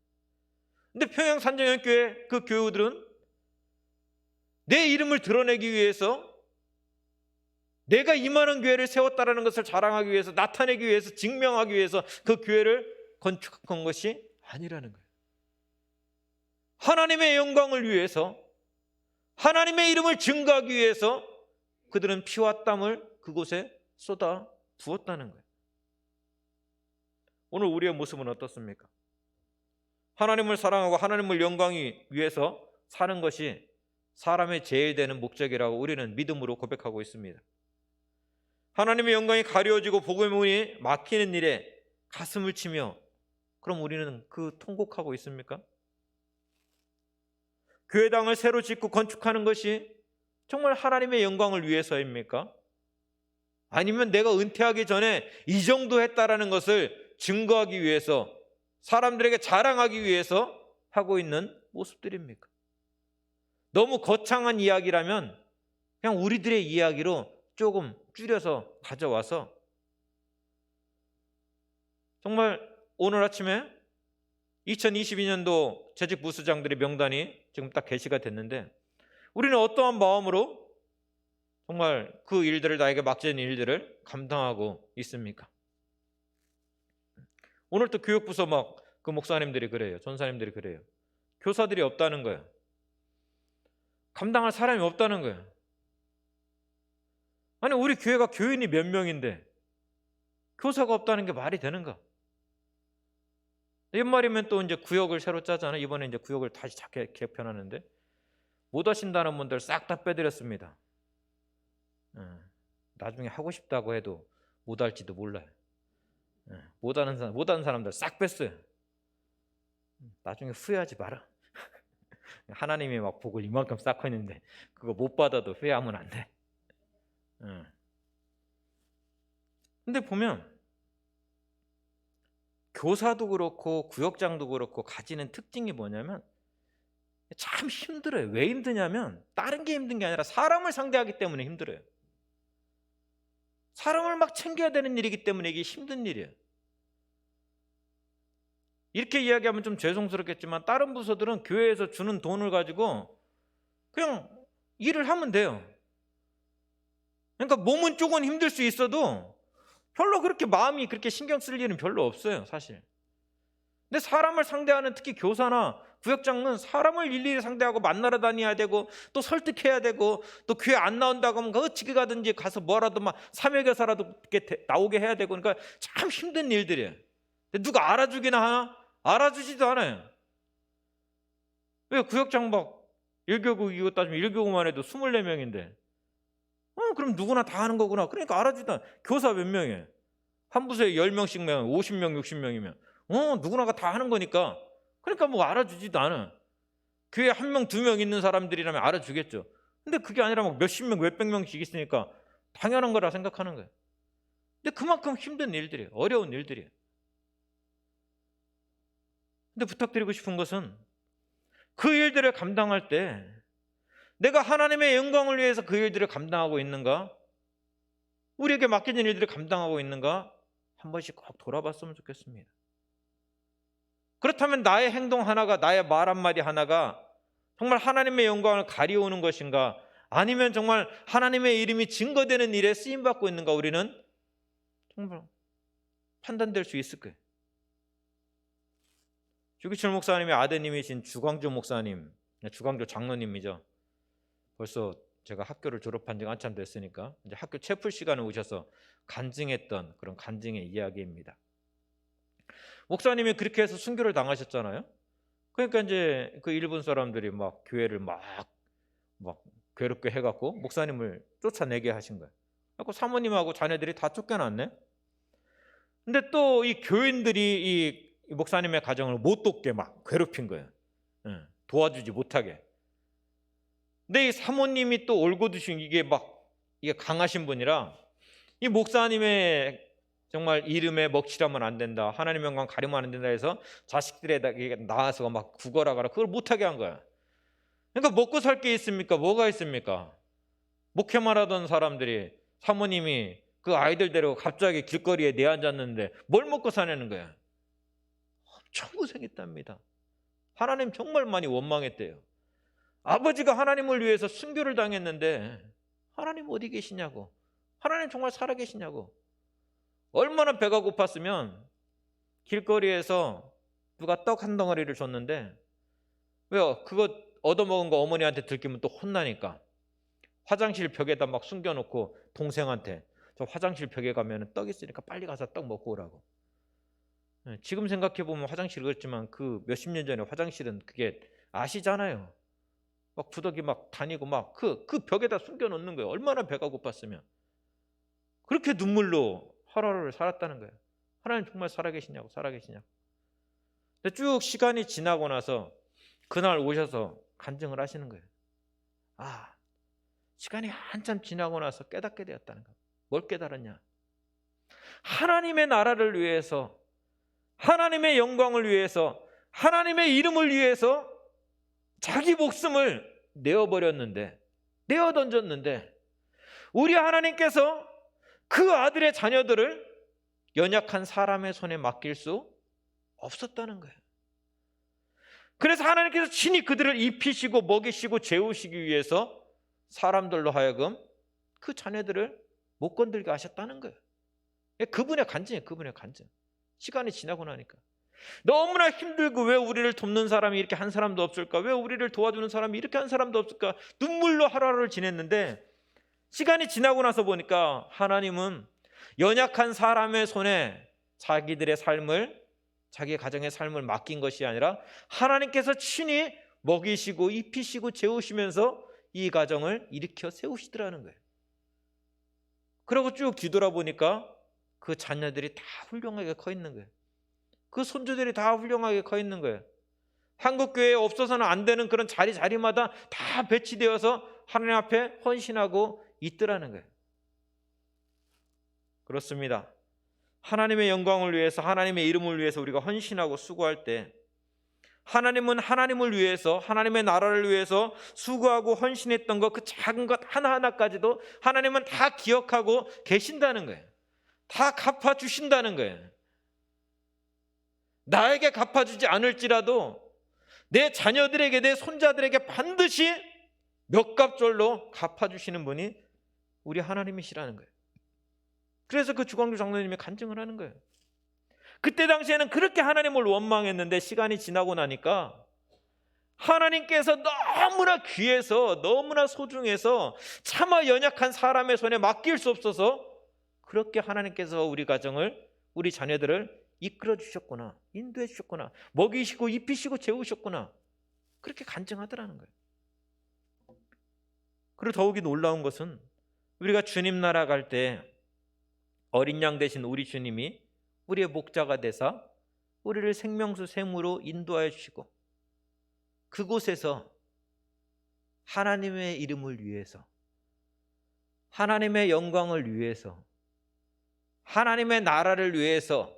근데 평양 산정연교회 그 교우들은 내 이름을 드러내기 위해서, 내가 이만한 교회를 세웠다라는 것을 자랑하기 위해서, 나타내기 위해서, 증명하기 위해서 그 교회를 건축한 것이 아니라는 거예요. 하나님의 영광을 위해서, 하나님의 이름을 증거하기 위해서 그들은 피와 땀을 그곳에 쏟아 부었다는 거예요. 오늘 우리의 모습은 어떻습니까? 하나님을 사랑하고 하나님을 영광이 위해서 사는 것이 사람의 제일 되는 목적이라고 우리는 믿음으로 고백하고 있습니다. 하나님의 영광이 가려지고 복음의 문이 막히는 일에 가슴을 치며, 그럼 우리는 그 통곡하고 있습니까? 교회당을 새로 짓고 건축하는 것이 정말 하나님의 영광을 위해서입니까? 아니면 내가 은퇴하기 전에 이 정도 했다라는 것을 증거하기 위해서, 사람들에게 자랑하기 위해서 하고 있는 모습들입니까? 너무 거창한 이야기라면 그냥 우리들의 이야기로 조금 줄여서 가져와서, 정말 오늘 아침에 2022년도 재직 부수장들의 명단이 지금 딱 게시가 됐는데, 우리는 어떠한 마음으로 정말 그 일들을, 나에게 맡겨진 일들을 감당하고 있습니까? 오늘 또 교육부서 막 그 목사님들이 그래요. 전사님들이 그래요. 교사들이 없다는 거예요. 감당할 사람이 없다는 거예요. 아니, 우리 교회가 교인이 몇 명인데 교사가 없다는 게 말이 되는가? 옛말이면 또 이제 구역을 새로 짜잖아요. 이번에 이제 구역을 다시 개편하는데, 못 하신다는 분들 싹 다 빼드렸습니다. 나중에 하고 싶다고 해도 못 할지도 몰라요. 못하는 사람들 싹 뺐어요. 나중에 후회하지 마라. 하나님이 막 복을 이만큼 쌓고 있는데 그거 못 받아도 후회하면 안 돼. 근데 보면 교사도 그렇고 구역장도 그렇고 가지는 특징이 뭐냐면 참 힘들어요. 왜 힘드냐면 다른 게 힘든 게 아니라 사람을 상대하기 때문에 힘들어요. 사람을 막 챙겨야 되는 일이기 때문에 이게 힘든 일이에요. 이렇게 이야기하면 좀 죄송스럽겠지만 다른 부서들은 교회에서 주는 돈을 가지고 그냥 일을 하면 돼요. 그러니까 몸은 조금 힘들 수 있어도 별로 그렇게 마음이 그렇게 신경 쓸 일은 별로 없어요, 사실. 근데 사람을 상대하는, 특히 교사나 구역장은 사람을 일일이 상대하고 만나러 다녀야 되고 또 설득해야 되고 또 교회 안 나온다고 하면 어떻게 가든지 가서 뭐라도 막 사명교사라도 이렇게 나오게 해야 되고, 그러니까 참 힘든 일들이에요. 근데 누가 알아주기나 하나? 알아주지도 않아요. 왜 구역장 막 1교구 이거 따지면 1교구만 해도 24명인데 그럼 누구나 다 하는 거구나. 그러니까 알아주다. 교사 몇 명이에요? 한 부서에 10명씩면 50명 60명이면 누구나가 다 하는 거니까, 그러니까 뭐 알아주지도 않아. 교회에 1명 2명 있는 사람들이라면 알아주겠죠. 근데 그게 아니라 막 몇십 명 몇백 명씩 있으니까 당연한 거라 생각하는 거예요. 근데 그만큼 힘든 일들이에요. 어려운 일들이에요. 근데 부탁드리고 싶은 것은 그 일들을 감당할 때 내가 하나님의 영광을 위해서 그 일들을 감당하고 있는가? 우리에게 맡겨진 일들을 감당하고 있는가? 한 번씩 꼭 돌아봤으면 좋겠습니다. 그렇다면 나의 행동 하나가, 나의 말 한마디 하나가 정말 하나님의 영광을 가리우는 것인가? 아니면 정말 하나님의 이름이 증거되는 일에 쓰임받고 있는가? 우리는 정말 판단될 수 있을 거예요. 주기철 목사님의 아드님이신 주광조 목사님, 주광조 장로님이죠. 벌써 제가 학교를 졸업한 지가 한참 됐으니까 이제 학교 채플 시간에 오셔서 간증했던 그런 간증의 이야기입니다. 목사님이 그렇게 해서 순교를 당하셨잖아요. 그러니까 이제 그 일본 사람들이 막 교회를 막 괴롭게 해갖고 목사님을 쫓아내게 하신 거예요. 그래서 사모님하고 자녀들이 다 쫓겨났네. 근데 또 이 교인들이 이 목사님의 가정을 못 돕게 막 괴롭힌 거예요. 도와주지 못하게. 근데 이 사모님이 또 올고드신 이게 강하신 분이라 이 목사님의 정말 이름에 먹칠하면 안 된다, 하나님 영광 가리면 안 된다 해서 자식들에게 나와서 막 구걸하거나 그걸 못하게 한 거야. 그러니까 먹고 살 게 있습니까? 뭐가 있습니까? 목회만 하던 사람들이, 사모님이 그 아이들 데리고 갑자기 길거리에 내앉았는데 뭘 먹고 사냐는 거야. 엄청 고생했답니다. 하나님 정말 많이 원망했대요. 아버지가 하나님을 위해서 순교를 당했는데 하나님 어디 계시냐고, 하나님 정말 살아계시냐고. 얼마나 배가 고팠으면 길거리에서 누가 떡 한 덩어리를 줬는데, 왜요? 그거 얻어먹은 거 어머니한테 들키면 또 혼나니까 화장실 벽에다 막 숨겨놓고 동생한테 저 화장실 벽에 가면 떡 있으니까 빨리 가서 떡 먹고 오라고. 지금 생각해보면 화장실 그렇지만 그 몇십 년 전에 화장실은 그게 아시잖아요. 막 구더기 막 다니고 막 그 벽에다 숨겨놓는 거예요. 얼마나 배가 고팠으면. 그렇게 눈물로 하루하루를 살았다는 거예요. 하나님 정말 살아계시냐고, 살아계시냐고. 근데 쭉 시간이 지나고 나서 그날 오셔서 간증을 하시는 거예요. 시간이 한참 지나고 나서 깨닫게 되었다는 거예요. 뭘 깨달았냐? 하나님의 나라를 위해서 하나님의 영광을 위해서, 하나님의 이름을 위해서 자기 목숨을 내어버렸는데, 내어 던졌는데, 우리 하나님께서 그 아들의 자녀들을 연약한 사람의 손에 맡길 수 없었다는 거예요. 그래서 하나님께서 친히 그들을 입히시고 먹이시고 재우시기 위해서 사람들로 하여금 그 자녀들을 못 건들게 하셨다는 거예요. 그분의 간증이에요. 그분의 간증. 시간이 지나고 나니까 너무나 힘들고, 왜 우리를 돕는 사람이 이렇게 한 사람도 없을까, 왜 우리를 도와주는 사람이 이렇게 한 사람도 없을까, 눈물로 하루하루를 지냈는데, 시간이 지나고 나서 보니까 하나님은 연약한 사람의 손에 자기들의 삶을, 자기 가정의 삶을 맡긴 것이 아니라 하나님께서 친히 먹이시고 입히시고 재우시면서 이 가정을 일으켜 세우시더라는 거예요. 그러고 쭉 뒤돌아보니까 그 자녀들이 다 훌륭하게 커 있는 거예요. 그 손주들이 다 훌륭하게 커 있는 거예요. 한국교회에 없어서는 안 되는 그런 자리마다 다 배치되어서 하나님 앞에 헌신하고 있더라는 거예요. 그렇습니다. 하나님의 영광을 위해서, 하나님의 이름을 위해서 우리가 헌신하고 수고할 때, 하나님은 하나님을 위해서, 하나님의 나라를 위해서 수고하고 헌신했던 것, 그 작은 것 하나하나까지도 하나님은 다 기억하고 계신다는 거예요. 다 갚아주신다는 거예요. 나에게 갚아주지 않을지라도 내 자녀들에게, 내 손자들에게 반드시 몇 갑절로 갚아주시는 분이 우리 하나님이시라는 거예요. 그래서 그 주광주 장로님이 간증을 하는 거예요. 그때 당시에는 그렇게 하나님을 원망했는데, 시간이 지나고 나니까 하나님께서 너무나 귀해서, 너무나 소중해서 차마 연약한 사람의 손에 맡길 수 없어서 그렇게 하나님께서 우리 가정을, 우리 자녀들을 이끌어 주셨구나, 인도해 주셨구나, 먹이시고 입히시고 재우셨구나, 그렇게 간증하더라는 거예요. 그리고 더욱이 놀라운 것은, 우리가 주님 나라 갈 때 어린 양 되신 우리 주님이 우리의 목자가 되사 우리를 생명수 샘으로 인도하여 주시고, 그곳에서 하나님의 이름을 위해서, 하나님의 영광을 위해서, 하나님의 나라를 위해서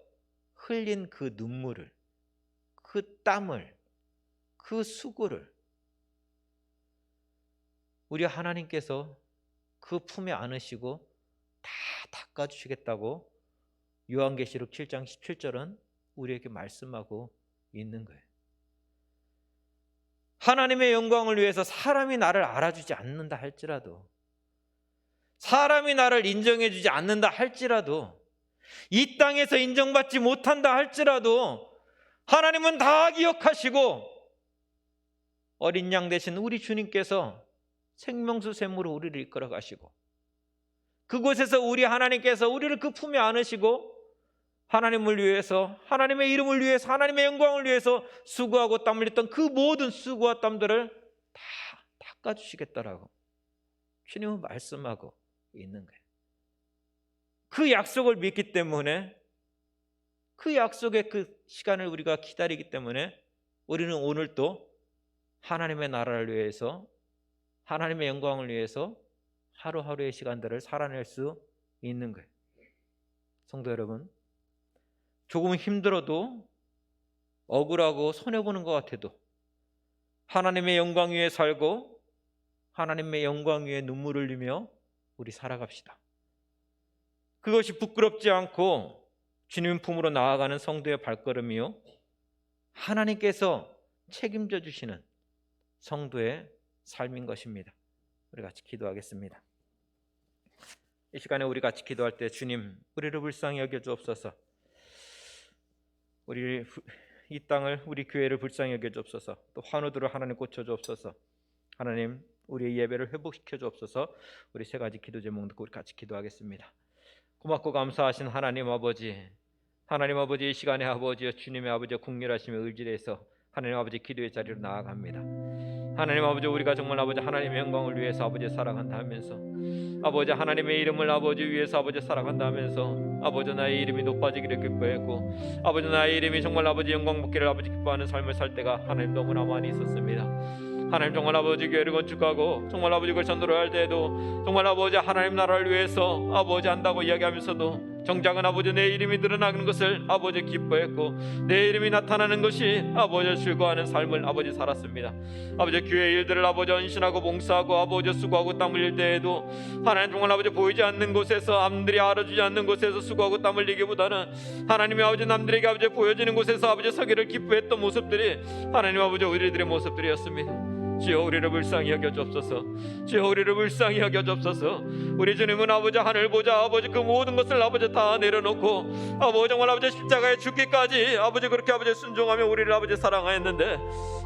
흘린 그 눈물을, 그 땀을, 그 수고를 우리 하나님께서 그 품에 안으시고 다 닦아주시겠다고 요한계시록 7장 17절은 우리에게 말씀하고 있는 거예요. 하나님의 영광을 위해서 사람이 나를 알아주지 않는다 할지라도, 사람이 나를 인정해주지 않는다 할지라도, 이 땅에서 인정받지 못한다 할지라도 하나님은 다 기억하시고 어린 양 되신 우리 주님께서 생명수 샘으로 우리를 이끌어 가시고, 그곳에서 우리 하나님께서 우리를 그 품에 안으시고 하나님을 위해서, 하나님의 이름을 위해서, 하나님의 영광을 위해서 수고하고 땀 흘렸던 그 모든 수고와 땀들을 다 닦아주시겠다라고 주님은 말씀하고 있는 거예요. 그 약속을 믿기 때문에, 그 약속의 그 시간을 우리가 기다리기 때문에 우리는 오늘도 하나님의 나라를 위해서, 하나님의 영광을 위해서 하루하루의 시간들을 살아낼 수 있는 거예요. 성도 여러분, 조금 힘들어도, 억울하고 손해보는 것 같아도 하나님의 영광 위에 살고 하나님의 영광 위에 눈물을 흘리며 우리 살아갑시다. 그것이 부끄럽지 않고 주님 품으로 나아가는 성도의 발걸음이요, 하나님께서 책임져 주시는 성도의 삶인 것입니다. 우리 같이 기도하겠습니다. 이 시간에 우리 같이 기도할 때, 주님, 우리를 불쌍히 여겨 주옵소서. 우리 이 땅을, 우리 교회를 불쌍히 여겨 주옵소서. 또 환우들을 하나님 고쳐 주옵소서. 하나님, 우리의 예배를 회복시켜 주옵소서. 우리 세 가지 기도 제목 듣고 우리 같이 기도하겠습니다. 고맙고 감사하신 하나님 아버지, 하나님 아버지, 이 시간에 아버지여, 주님의 아버지 국률하심에 의지해서 하나님 아버지 기도의 자리로 나아갑니다. 하나님 아버지, 우리가 정말 아버지 하나님의 영광을 위해서 아버지 살아간다 하면서, 아버지 하나님의 이름을 아버지 위해서 아버지 살아간다 하면서, 아버지 나의 이름이 높아지기를 기뻐했고, 아버지 나의 이름이 정말 아버지 영광 받기를 아버지 기뻐하는 삶을 살 때가 하나님 너무나 많이 있었습니다. 하나님, 정말 아버지 교회를 건축하고 정말 아버지 그 전도를 할 때에도 정말 아버지 하나님 나라를 위해서 아버지 한다고 이야기하면서도 정작은 아버지 내 이름이 드러나는 것을 아버지 기뻐했고 내 이름이 나타나는 것이 아버지 즐거워하는 삶을 아버지 살았습니다. 아버지 교회 일들을 아버지 헌신하고 봉사하고 아버지 수고하고 땀 흘릴 때에도 하나님 정말 아버지 보이지 않는 곳에서 남들이 알아주지 않는 곳에서 수고하고 땀 흘리기보다는 하나님이 아버지 남들에게 아버지 보여지는 곳에서 아버지 서기를 기뻐했던 모습들이 하나님 아버지 우리들의 모습들이었습니다. 주여 우리를 불쌍히 여겨주옵소서. 주여 우리를 불쌍히 여겨주옵소서. 우리 주님은 아버지 하늘 보자 아버지 그 모든 것을 아버지 다 내려놓고 아버지 정말 아버지 십자가에 죽기까지 아버지 그렇게 아버지 순종하며 우리를 아버지 사랑하였는데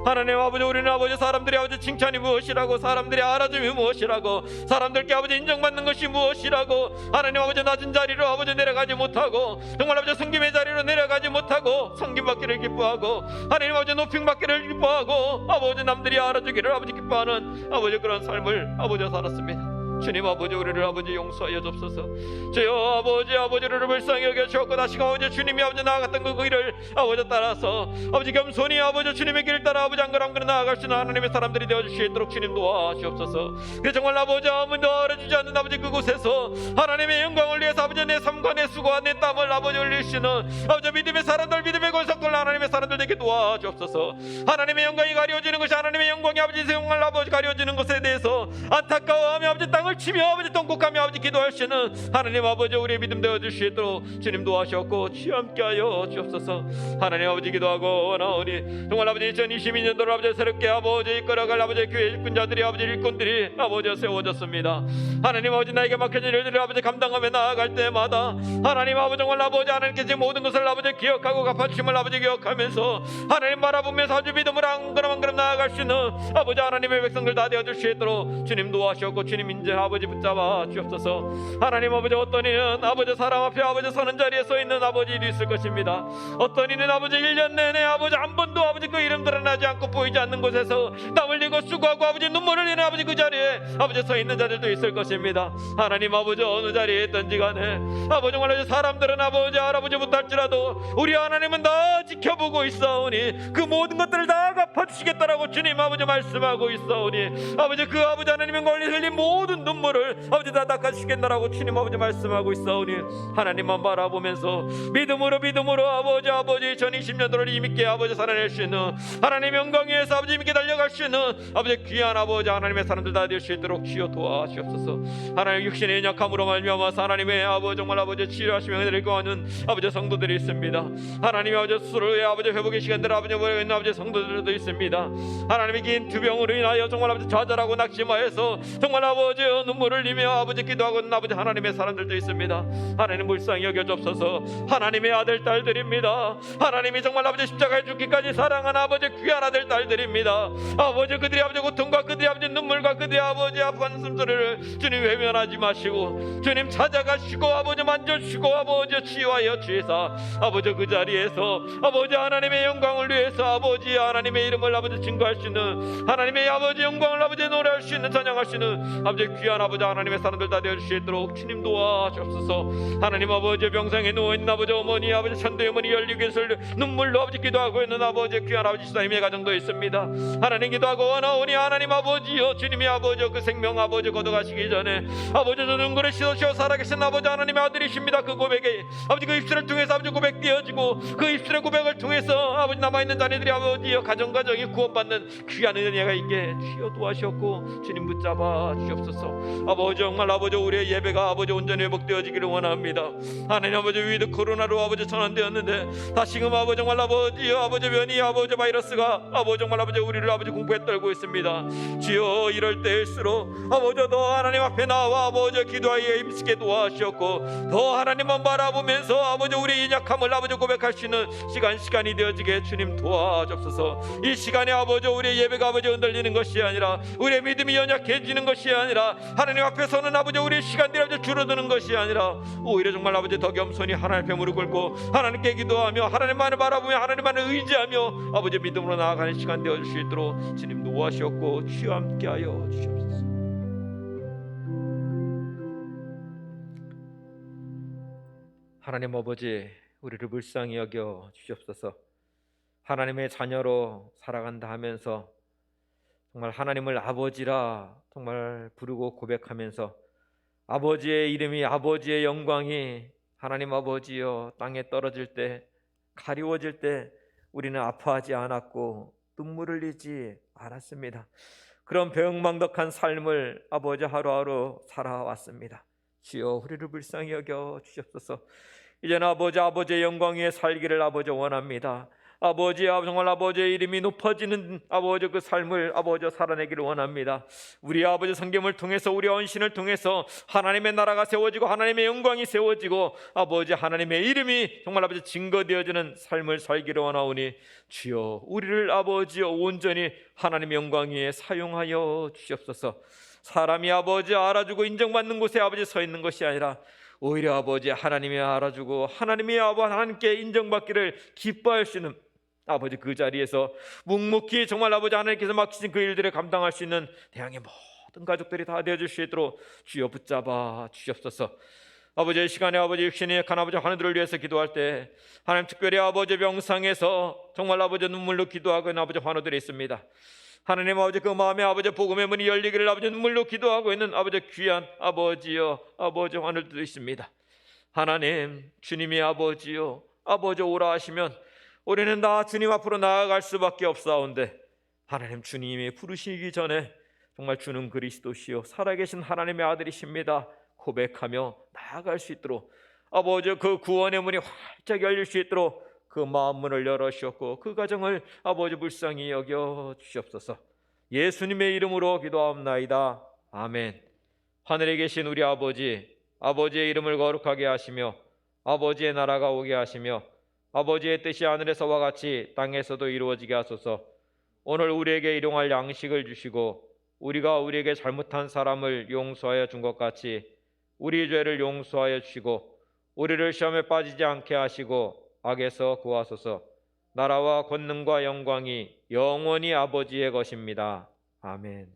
하나님 아버지 우리는 아버지 사람들이 아버지 칭찬이 무엇이라고 사람들이 알아줌이 무엇이라고 사람들께 아버지 인정받는 것이 무엇이라고 하나님 아버지 낮은 자리로 아버지 내려가지 못하고 정말 아버지 섬김의 자리로 내려가지 못하고 섬김받기를 기뻐하고 하나님 아버지 높임받기를 기뻐하고 아버지 남들이 알아주기를 아버지 기뻐하는 아버지 그런 삶을 아버지 살았습니다. 주님 아버지 우리를 아버지 용서하여 주옵소서. 주여 아버지를 불쌍히 여겨주옵고 다시금 아버지 주님이 아버지 나아갔던 그 길을 아버지 따라서 아버지 겸손히 아버지 주님의 길을 따라 아버지 한 걸음 나아갈 수 있는 하나님의 사람들이 되어줄 수 있도록 주님 도와주옵소서. 그래서 정말 아버지 아무도 알아주지 않는 아버지 그곳에서 하나님의 영광을 위해서 아버지 내 삶과 내 수고와 내 땀을 아버지 흘릴 수 있는 아버지 믿음의 사람들 믿음의 권속들 하나님의 사람들 되게 도와주옵소서. 하나님의 영광이 가려지는 것이 하나님의 영광이 아버지 영광을 아버지 가려지는 것에 대해서 안타까워하며 아버지 땅을 치며 아버지 통곡하며 아버지 기도할 수 있는 하나님 아버지 우리의 믿음 되어줄 수 있도록 주님 도와주셨고 주여 함께하여 주옵소서. 하나님 아버지 기도하고 원하오니 정말 아버지 2022년도를 아버지 새롭게 아버지 이끌어갈 아버지 교회 일꾼자들이 아버지 일꾼들이 아버지 세워졌습니다. 하나님 아버지 나에게 맡겨진 일들을 아버지 감당하며 나아갈 때마다 하나님 아버지 정말 아버지 하나님께서 모든 것을 아버지 기억하고 갚아주심을 아버지 기억하면서 하나님 바라보면서 아주 믿음으로 한 걸음 한 걸음 나아갈 수 있는 아버지 하나님의 백성들 다 되어줄 수 있도록 주님 도와주셨고 주님 인제 아버지 붙잡아 주옵소서. 하나님 아버지 어떤 이는 아버지 사람 앞에 아버지 서는 자리에 서 있는 아버지 일이 있을 것입니다. 어떤 이는 아버지 1년 내내 아버지 한 번도 아버지 그 이름 드러나지 않고 보이지 않는 곳에서 땀 흘리고 수고하고 아버지 눈물을 흘리는 아버지 그 자리에 아버지 서 있는 자들도 있을 것입니다. 하나님 아버지 어느 자리에 있든지 간에 아버지 정말 사람들은 아버지 알아보지 못할지라도 우리 하나님은 다 지켜보고 있사오니 그 모든 것들을 다 갚아주시겠다라고 주님 아버지 말씀하고 있사오니 아버지 그 아버지 하나님의 권리 흘린 모든 눈물을 아버지 다 닦아주시겠다라고 주님 아버지 말씀하고 있사오니 하나님만 바라보면서 믿음으로 아버지 2020년도를 힘있게 아버지 살아낼 수 있는 하나님 영광 위에서 아버지 힘있게 달려갈 수 있는 아버지 귀한 아버지 하나님의 사람들 다 될 수 있도록 주여 도와주옵소서. 하나님 육신의 연약함으로 말미암아서 하나님의 아버지 정말 아버지 치료하시며 은혜를 구하는 아버지 성도들이 있습니다. 하나님의 아버지 스스로의 아버지 회복의 시간들 아버지 모여 있는 아버지 성도들도 있습니다. 하나님의 긴 투병으로 인하여 정말 아버지 좌절하고 낙심하여서 정말 아버지 눈물을 흘리며 아버지 기도하고 있는 아버지 하나님의 사람들도 있습니다. 하나님 불쌍히 여겨주옵소서. 하나님의 아들 딸들입니다. 하나님이 정말 아버지 십자가에 죽기까지 사랑한 아버지 귀한 아들 딸들입니다. 아버지 그들의 아버지 고통과 그들의 아버지 눈물과 그들의 아버지 아픈 숨소리를 주님 외면하지 마시고 주님 찾아가시고 아버지 만져주시고 아버지 치유하여 주시사 아버지 그 자리에서 아버지 하나님의 영광을 위해서 아버지 하나님의 이름을 아버지 증거할 수 있는 하나님의 아버지 영광을 아버지 노래할 수 있는 찬양할 수 있는 아버지 귀한 아버지 하나님의 사람들 다 되어줄 수 있도록 주님 도와주옵소서. 하나님 아버지 병상에 누워있는 아버지 어머니 아버지 천도의 문이 열리기를 눈물로 아버지 기도하고 있는 아버지 귀한 아버지 지사님의 가정도 있습니다. 하나님 기도하고 원하오니 하나님 아버지여 주님이 아버지 그 생명 아버지 거둬가시기 전에 아버지 저 눈물을 씻으시어 살아계신 아버지 하나님의 아들이십니다. 그 고백에 아버지 그 입술을 통해서 아버지 고백되어지고 그 입술의 고백을 통해서 아버지 남아있는 자녀들이 아버지여 가정가정이 구원받는 귀한 은혜가 있게 주여 도와주셨고 주님 붙잡아 주옵소서. 아버지 정말 아버지 우리의 예배가 아버지 온전히 회복되어지기를 원합니다. 하나님 아버지 위드 코로나로 아버지 전환되었는데 다시금 아버지 정말 아버지 변이 아버지 바이러스가 아버지 정말 아버지 우리를 아버지 공포에 떨고 있습니다. 주여 이럴 때일수록 아버지 더 하나님 앞에 나와 아버지 기도하여 힘쓰게 도와주셨고 더 하나님만 바라보면서 아버지 우리의 약함을 아버지 고백할 수 있는 시간이 되어지게 주님 도와주옵소서. 이 시간에 아버지 우리의 예배가 아버지 흔들리는 것이 아니라 우리의 믿음이 연약해지는 것이 아니라 하나님 앞에서는 아버지 우리의 시간들이 아버지 줄어드는 것이 아니라 오히려 정말 아버지 더 겸손히 하나님 앞에 무릎 꿇고 하나님께 기도하며 하나님만을 바라보며 하나님만을 의지하며 아버지 믿음으로 나아가는 시간 되어줄 수 있도록 주님 도와주셨고 주여 함께하여 주시옵소서. 하나님 아버지 우리를 불쌍히 여겨 주시옵소서. 하나님의 자녀로 살아간다 하면서 정말 하나님을 아버지라 정말 부르고 고백하면서 아버지의 이름이 아버지의 영광이 하나님 아버지여, 땅에 떨어질 때, 가리워질 때 우리는 아파하지 않았고 눈물을 흘리지 않았습니다. 그런 배은망덕한 삶을 아버지 하루하루 살아왔습니다. 주여, 우리를 불쌍히 여겨 주시옵소서. 이제는 아버지의 영광 위에 살기를 아버지 원합니다. 정말 아버지의 이름이 높아지는 그 삶을 살아내기를 원합니다. 우리 성김을 통해서, 우리 헌신을 통해서 하나님의 나라가 세워지고 하나님의 영광이 세워지고 하나님의 이름이 정말 증거되어지는 삶을 살기를 원하오니 주여, 우리를 온전히 하나님의 영광 위에 사용하여 주시옵소서. 사람이 알아주고 인정받는 곳에 서 있는 것이 아니라 오히려 하나님이 알아주고 하나님께 인정받기를 기뻐할 수 있는 그 자리에서 묵묵히 정말 하나님께서 맡기신 그 일들을 감당할 수 있는 대항의 모든 가족들이 다 되어줄 수 있도록 주여 붙잡아 주시옵소서. 이 시간에 육신이 약한 환우들을 위해서 기도할 때 하나님, 특별히 병상에서 정말 눈물로 기도하고 있는 환우들이 있습니다. 하나님 그 마음에 복음의 문이 열리기를 눈물로 기도하고 있는 귀한 환우들도 있습니다. 하나님, 주님이 오라 하시면 우리는 다 주님 앞으로 나아갈 수밖에 없사온데, 하나님, 주님이 부르시기 전에 정말 주는 그리스도시요 살아계신 하나님의 아들이십니다 고백하며 나아갈 수 있도록 그 구원의 문이 활짝 열릴 수 있도록 그 마음문을 열어주셨고 그 가정을 불쌍히 여겨 주시옵소서. 예수님의 이름으로 기도하옵나이다. 아멘. 하늘에 계신 우리 아버지의 이름을 거룩하게 하시며 아버지의 나라가 오게 하시며 아버지의 뜻이 하늘에서와 같이 땅에서도 이루어지게 하소서. 오늘 우리에게 일용할 양식을 주시고 우리가 우리에게 잘못한 사람을 용서하여 준 것 같이 우리 죄를 용서하여 주시고 우리를 시험에 빠지지 않게 하시고 악에서 구하소서. 나라와 권능과 영광이 영원히 아버지의 것입니다. 아멘.